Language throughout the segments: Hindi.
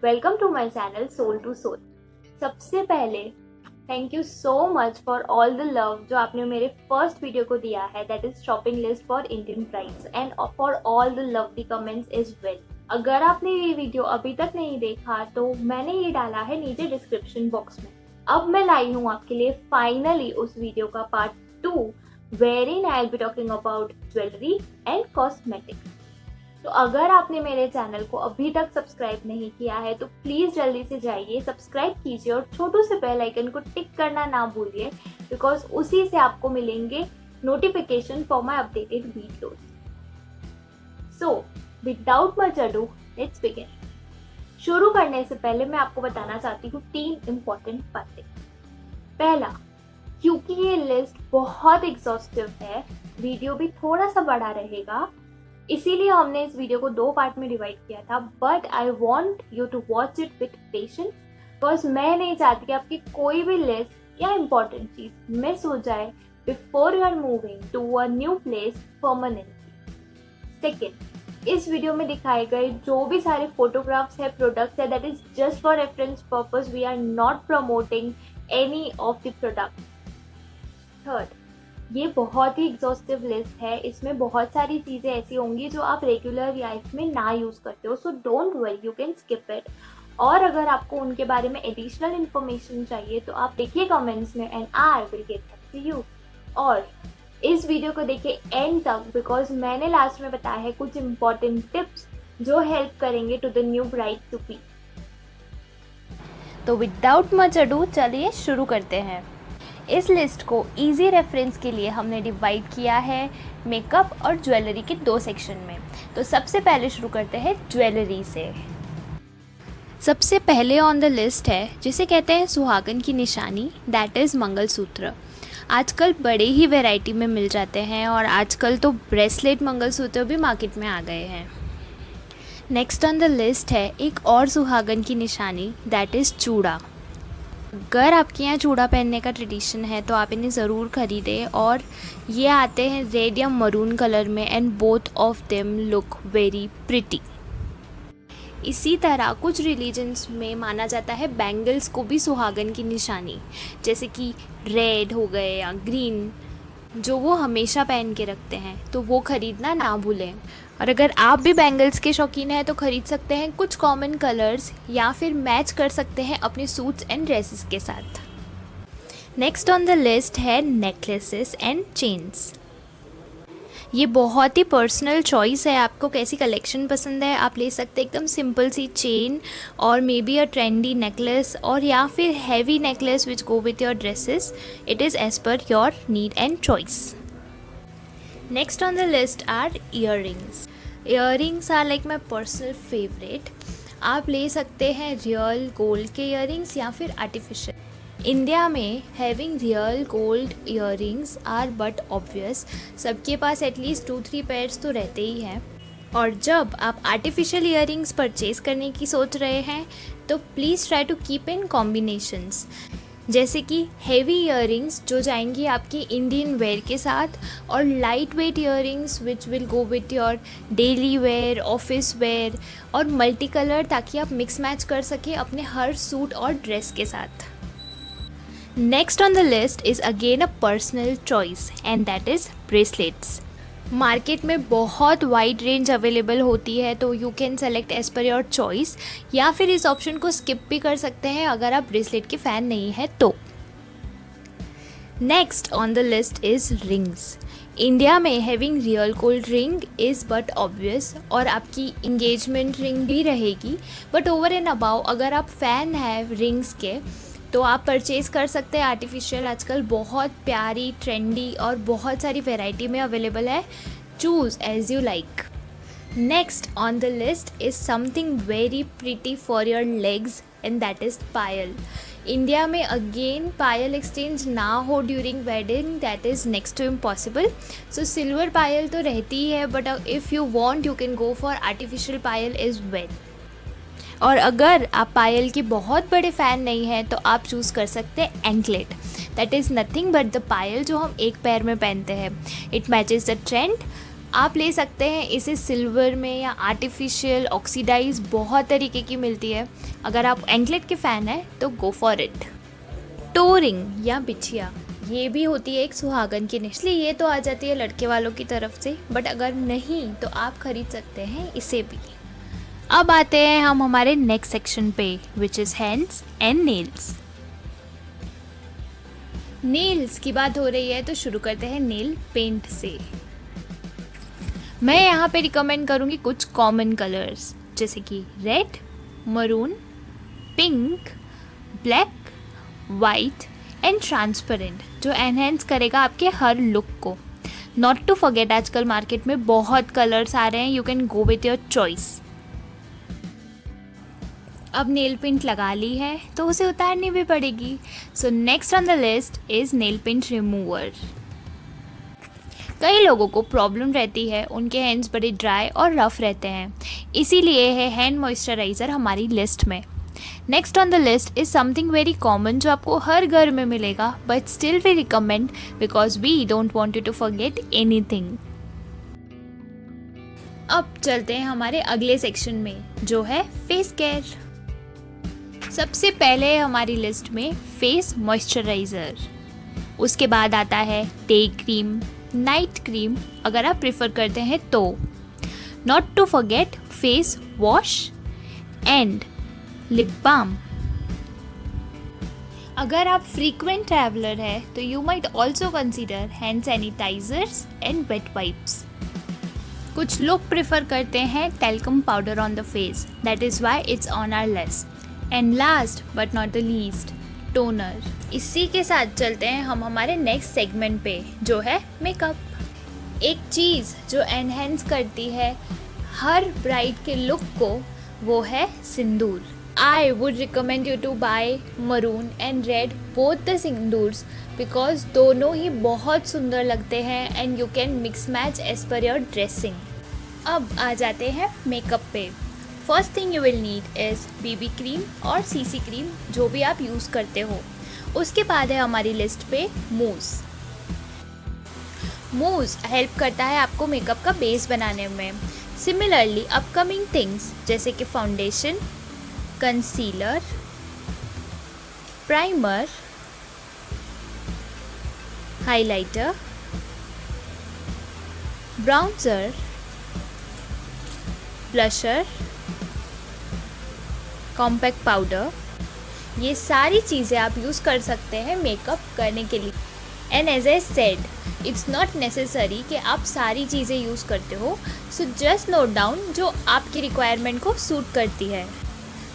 Welcome to my channel soul to soul. सबसे पहले thank you so much for all the love जो आपने मेरे फर्स्ट वीडियो को दिया है, that is shopping list for Indian price, and for all the lovely comments is well. अगर आपने ये वीडियो अभी तक नहीं देखा तो मैंने ये डाला है नीचे डिस्क्रिप्शन बॉक्स में। अब मैं लाई हूँ आपके लिए फाइनली उस वीडियो का part 2 wherein I'll be talking about jewelry and cosmetics। तो अगर आपने मेरे चैनल को अभी तक सब्सक्राइब नहीं किया है तो प्लीज जल्दी से जाइए, सब्सक्राइब कीजिए और छोटू से बेल आइकन को टिक करना ना भूलिए, बिकॉज उसी से आपको मिलेंगे notification for my updated videos. So without much ado let's begin. शुरू करने से पहले मैं आपको बताना चाहती हूँ 3 इम्पोर्टेंट बातें। पहला, क्योंकि ये लिस्ट बहुत एग्जॉस्टिव है, वीडियो भी थोड़ा सा बड़ा रहेगा, इसीलिए हमने इस वीडियो को 2 पार्ट में डिवाइड किया था। But I want you to watch it with patience, because मैं नहीं चाहती कि आपकी कोई भी लिस्ट या इम्पोर्टेंट चीज मिस हो जाए before you are moving to a new place permanently. Second, इस वीडियो में दिखाए गए जो भी सारे फोटोग्राफ्स है, प्रोडक्ट्स है, that is just for reference purpose. We are not promoting any of the product. Third, ये बहुत ही एग्जॉस्टिव लिस्ट है, इसमें बहुत सारी चीज़ें ऐसी होंगी जो आप रेगुलर लाइफ में ना यूज़ करते हो, so don't worry, you can skip it. और अगर आपको उनके बारे में एडिशनल इन्फॉर्मेशन चाहिए तो आप देखिए कमेंट्स में and I will get back to you. और इस वीडियो को देखिए एंड तक, बिकॉज मैंने लास्ट में बताया है कुछ इंपॉर्टेंट टिप्स जो हेल्प करेंगे to the new bride to be. तो विदाउट मच अडू चलिए शुरू करते हैं। इस लिस्ट को इजी रेफरेंस के लिए हमने डिवाइड किया है मेकअप और ज्वेलरी के 2 सेक्शन में। तो सबसे पहले शुरू करते हैं ज्वेलरी से। सबसे पहले ऑन द लिस्ट है जिसे कहते हैं सुहागन की निशानी, दैट इज़ मंगलसूत्र। आजकल बड़े ही वैरायटी में मिल जाते हैं और आजकल तो ब्रेसलेट मंगलसूत्र भी मार्केट में आ गए हैं। नेक्स्ट ऑन द लिस्ट है एक और सुहागन की निशानी, दैट इज़ चूड़ा। अगर आपके यहाँ चूड़ा पहनने का ट्रेडिशन है तो आप इन्हें ज़रूर ख़रीदें, और ये आते हैं रेड या मरून कलर में and both of them look very pretty. इसी तरह कुछ रिलीजन्स में माना जाता है बैंगल्स को भी सुहागन की निशानी, जैसे कि रेड हो गए या ग्रीन, जो वो हमेशा पहन के रखते हैं, तो वो ख़रीदना ना भूलें। और अगर आप भी बैंगल्स के शौकीन हैं तो ख़रीद सकते हैं कुछ कॉमन कलर्स, या फिर मैच कर सकते हैं अपने सूट्स एंड ड्रेसेस के साथ। नेक्स्ट ऑन द लिस्ट है नेकलेसेस एंड चेन्स। ये बहुत ही पर्सनल चॉइस है, आपको कैसी कलेक्शन पसंद है आप ले सकते हैं। एकदम सिंपल सी चेन और maybe a trendy necklace, और या फिर heavy necklace which go with your dresses. It is as per your need and choice. Next on the list are earrings. Earrings are like my personal favourite. आप ले सकते हैं रियल गोल्ड के ईयररिंग्स या फिर आर्टिफिशियल। इंडिया में having real gold earrings are but obvious, सबके पास एटलीस्ट 2-3 पेयर्स तो रहते ही हैं। और जब आप आर्टिफिशियल ईयररिंग्स परचेज करने की सोच रहे हैं तो please try to keep in combinations, जैसे कि हेवी ईयररिंग्स जो जाएंगी आपकी इंडियन वेयर के साथ, और light weight earrings which will go with your daily wear, office where, और मल्टी कलर, ताकि आप मिक्स मैच कर सकें अपने हर सूट और ड्रेस के साथ। Next on the list is again a personal choice and that is bracelets. Market में बहुत वाइड रेंज अवेलेबल होती है, तो you can select as per your choice, या फिर इस ऑप्शन को स्किप भी कर सकते हैं अगर आप ब्रेसलेट के फ़ैन नहीं है तो। Next on the list is rings. India में having real gold ring is but obvious, और आपकी इंगेजमेंट रिंग भी रहेगी। बट ओवर एंड अबाउ अगर आप फ़ैन हैं रिंग्स के तो आप परचेज़ कर सकते हैं आर्टिफिशियल। आजकल बहुत प्यारी, ट्रेंडी और बहुत सारी वैरायटी में अवेलेबल है। Choose as you like. Next on the list is something very pretty for your legs and that is payal. India में अगेन पायल एक्सचेंज ना हो during wedding, that is next to impossible. So silver पायल तो रहती ही है, but if you want you can go for artificial payal as well. और अगर आप पायल के बहुत बड़े फ़ैन नहीं हैं तो आप चूज़ कर सकते हैं anklet, that is nothing but the payal जो हम एक पैर में पहनते हैं। इट मैचेस द ट्रेंड आप ले सकते हैं इसे सिल्वर में या आर्टिफिशियल ऑक्सीडाइज, बहुत तरीके की मिलती है। अगर आप एंकलेट के फ़ैन हैं तो go for it. Toe ring या बिछिया, ये भी होती है एक सुहागन की निशानी। ये तो आ जाती है लड़के वालों की तरफ से, बट अगर नहीं तो आप खरीद सकते हैं इसे भी। अब आते हैं हम हमारे नेक्स्ट सेक्शन पे, which is hands and nails. Nails की बात हो रही है तो शुरू करते हैं नेल पेंट से। मैं यहाँ पे रिकमेंड करूँगी कुछ कॉमन कलर्स, जैसे कि red, maroon, pink, black, white and transparent, जो एनहेंस करेगा आपके हर लुक को। नॉट टू फॉरगेट, आजकल मार्केट में बहुत कलर्स आ रहे हैं, you can go with your choice. अब नेल पेंट लगा ली है तो उसे उतारनी भी पड़ेगी। So next on the list is nail paint remover. कई लोगों को प्रॉब्लम रहती है, उनके हैंड्स बड़े ड्राई और रफ़ रहते हैं, इसीलिए है हैंड मॉइस्चराइज़र हमारी लिस्ट में। Next on the list is something very common जो आपको हर घर में मिलेगा, but still we recommend because we don't want you to forget anything. अब चलते हैं हमारे अगले सेक्शन में, जो है फेस केयर। सबसे पहले हमारी लिस्ट में फेस मॉइस्चराइज़र, उसके बाद आता है डे क्रीम, नाइट क्रीम अगर आप प्रेफर करते हैं तो। Not to forget face wash and lip balm. अगर आप फ्रीक्वेंट ट्रैवलर है तो you might also consider hand sanitisers and wet wipes. कुछ लोग प्रेफर करते हैं talcum powder on the face, that is why it's on our list. And last but not the least, toner. इसी के साथ चलते हैं हम हमारे नेक्स्ट सेगमेंट पे, जो है मेकअप। एक चीज़ जो एनहेंस करती है हर ब्राइड के लुक को, वो है सिंदूर। I would recommend you to buy maroon and red both the sindoors, because दोनों ही बहुत सुंदर लगते हैं and you can mix match as per your dressing. अब आ जाते हैं मेकअप पे। First thing you will need is BB cream और सीसी क्रीम, जो भी आप यूज़ करते हो। उसके बाद है हमारी लिस्ट पे मूज़। मूज़ हेल्प करता है आपको मेकअप का बेस बनाने में। सिमिलरली अपकमिंग थिंग्स जैसे कि foundation, concealer, primer, highlighter, bronzer, blusher, compact powder, ये सारी चीज़ें आप यूज़ कर सकते हैं मेकअप करने के लिए। And as I said, it's not necessary कि आप सारी चीज़ें यूज़ करते हो, सो जस्ट नोट डाउन जो आपकी रिक्वायरमेंट को सूट करती है।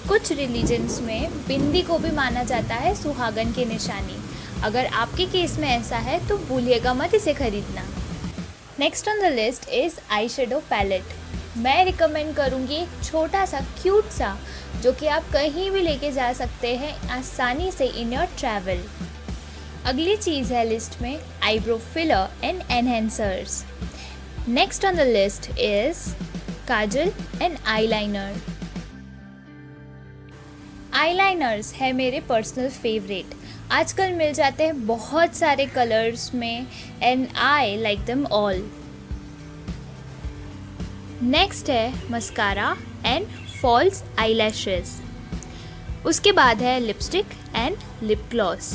कुछ रिलीजन्स में बिंदी को भी माना जाता है सुहागन की निशानी। अगर आपके केस में ऐसा है तो भूलिएगा मत इसे खरीदना। Next on the list is eye shadow palette. मैं रिकमेंड करूँगी एक छोटा सा क्यूट सा, जो कि आप कहीं भी लेके जा सकते हैं आसानी से इन योर ट्रैवल। अगली चीज़ है लिस्ट में eyebrow filler and enhancers. Next on the list is kajal and eyeliner. Eyeliners है मेरे पर्सनल फेवरेट। आजकल मिल जाते हैं बहुत सारे कलर्स में and I like them all. Next है मस्कारा एंड फॉल्स आईलैशेस। उसके बाद है lipstick and lip gloss.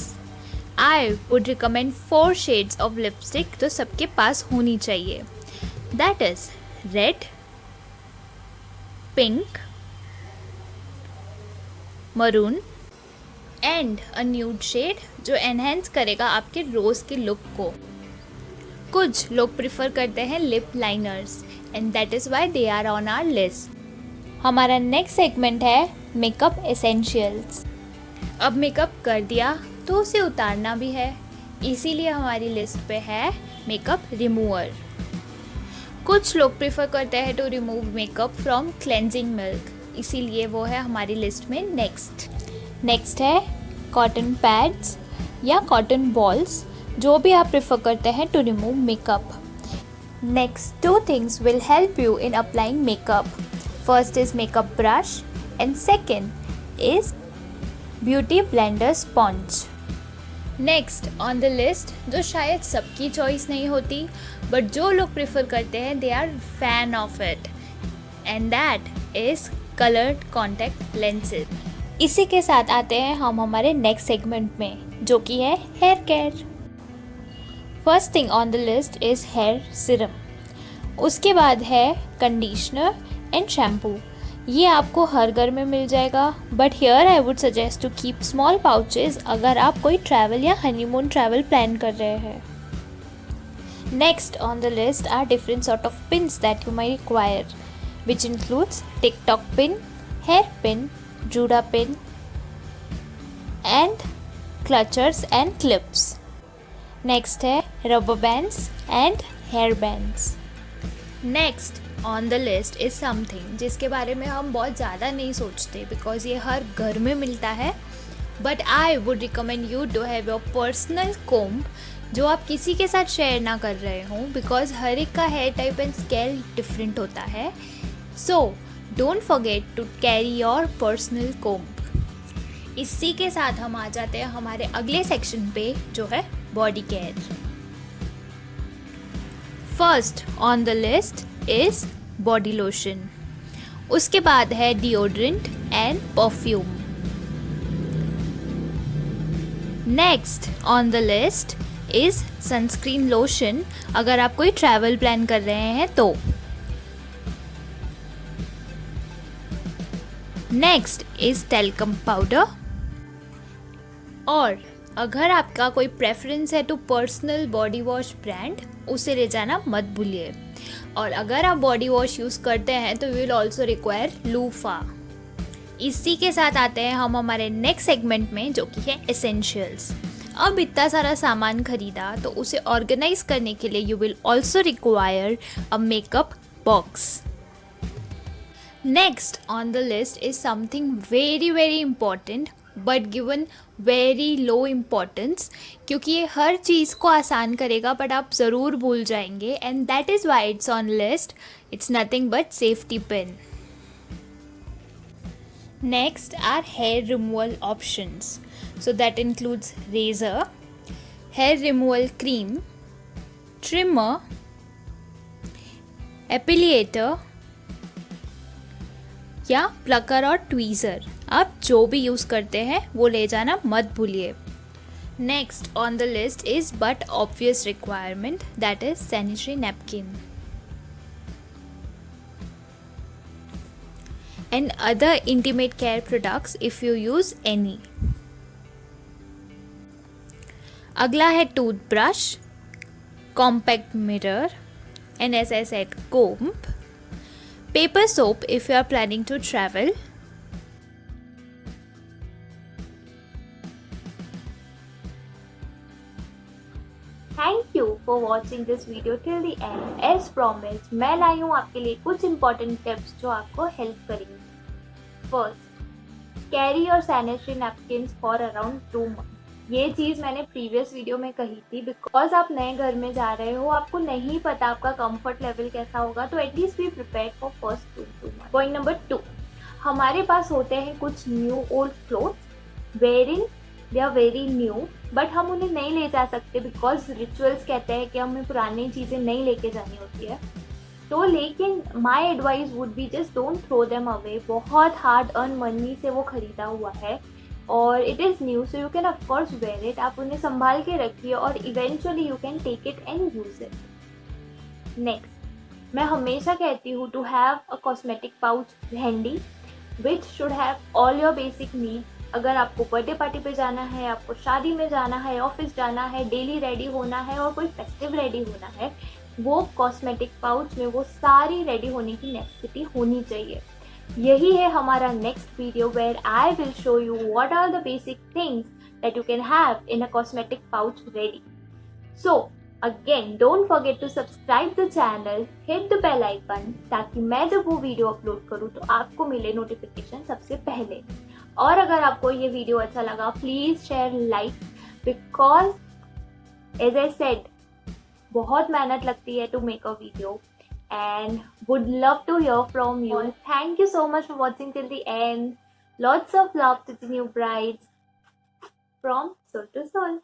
I would recommend 4 shades of lipstick तो सबके पास होनी चाहिए, that is red, pink, maroon and a nude shade, जो एनहेंस करेगा आपके रोज़ के लुक को। कुछ लोग प्रिफर करते हैं lip liners and that is why they are on our list. हमारा नेक्स्ट सेगमेंट है मेकअप एसेंशियल्स। अब मेकअप कर दिया तो उसे उतारना भी है, इसीलिए हमारी लिस्ट पे है मेकअप रिमूवर। कुछ लोग प्रिफर करते हैं to remove makeup from cleansing milk, इसीलिए वो है हमारी लिस्ट में नेक्स्ट है कॉटन पैड्स या कॉटन बॉल्स, जो भी आप प्रिफर करते हैं to remove makeup. Next 2 things will help you in applying makeup. First is makeup brush and second is beauty blender sponge. Next on the list, जो शायद सबकी चॉइस नहीं होती बट जो लोग प्रेफर करते हैं, they are fan of it, and that is coloured contact lenses. इसी के साथ आते हैं हम हमारे नेक्स्ट सेगमेंट में, जो कि है hair care. First thing on the list is hair serum, उसके बाद है कंडीशनर एंड शैम्पू। ये आपको हर घर में मिल जाएगा, but here I would suggest to keep small pouches अगर आप कोई ट्रैवल या हनीमून ट्रैवल प्लान कर रहे हैं। Next on the list are different sort of pins that you may require, which includes tic tac pin, hair pin, juda pin and clutchers and clips. Next है rubber bands and hair bands. Next on the list is something जिसके बारे में हम बहुत ज़्यादा नहीं सोचते बिकॉज ये हर घर में मिलता है, but I would recommend you to have your personal comb, जो आप किसी के साथ शेयर ना कर रहे हो बिकॉज हर एक का hair type and scalp different होता है। So don't forget to carry your personal comb. इसी के साथ हम आ जाते हैं हमारे अगले सेक्शन पे, जो है body care. First on the list is body lotion, उसके बाद है deodorant and perfume. Next on the list is sunscreen lotion, अगर आप कोई ट्रैवल प्लान कर रहे हैं तो। नेक्स्ट इज टेल्कम पाउडर, और अगर आपका कोई प्रेफरेंस है तो पर्सनल बॉडी वॉश ब्रांड, उसे ले जाना मत भूलिए। और अगर आप बॉडी वॉश यूज़ करते हैं तो विल ऑल्सो रिक्वायर लूफा। इसी के साथ आते हैं हम हमारे नेक्स्ट सेगमेंट में, जो कि है एसेंशियल्स। अब इतना सारा सामान खरीदा तो उसे ऑर्गेनाइज करने के लिए you will also require a makeup box. Next on the list is something very very important but given very low importance, क्योंकि ये हर चीज़ को आसान करेगा बट आप ज़रूर भूल जाएंगे, and that is why it's on list. It's nothing but safety pin. Next are hair removal options, so that includes razor, hair removal cream, trimmer, epilator या प्लकर और ट्वीज़र। आप जो भी यूज़ करते हैं वो ले जाना मत भूलिए। Next on the list is but obvious requirement, that is sanitary napkin and other intimate care products if you use any. अगला है toothbrush, compact mirror and as I said comb, paper soap if you are planning to travel, Thank you for watching this video till the end. As promised, मैं लाई हूँ आपके लिए कुछ important tips जो आपको help करेंगे। First, carry your sanitary napkins for around 2 months. ये चीज़ मैंने प्रीवियस वीडियो में कही थी, बिकॉज आप नए घर में जा रहे हो, आपको नहीं पता आपका कंफर्ट लेवल कैसा होगा, तो at least be prepared for first 2 month. Point number 2, हमारे पास होते हैं कुछ new old clothes wearing they are very new, but हम उन्हें नहीं ले जा सकते बिकॉज रिचुअल्स कहते हैं कि हमें पुरानी चीज़ें नहीं लेके जानी होती है। तो लेकिन my advice would be just don't throw them away. बहुत हार्ड अर्न मनी से वो खरीदा हुआ है और it is new, so you can of course wear it. आप उन्हें संभाल के रखिए और eventually you can take it and use it. Next, मैं हमेशा कहती हूँ to have a cosmetic pouch handy which should have all your basic needs. अगर आपको बर्थडे पार्टी पे जाना है, आपको शादी में जाना है, ऑफिस जाना है, डेली रेडी होना है और कोई फेस्टिव रेडी होना है, वो कॉस्मेटिक पाउच में वो सारी रेडी होने की नेसेसिटी होनी चाहिए। यही है हमारा next video where I will show you what are the basic things that you can have in a cosmetic pouch ready. So again don't forget to subscribe the channel, hit the bell icon, ताकि मैं जब वो वीडियो अपलोड करूँ तो आपको मिले नोटिफिकेशन सबसे पहले। और अगर आपको ये वीडियो अच्छा लगा please share, like, because as I said बहुत मेहनत लगती है to make a video and would love to hear from you. Thank you so much for watching till the end. Lots of love to the new brides from Soul to Soul.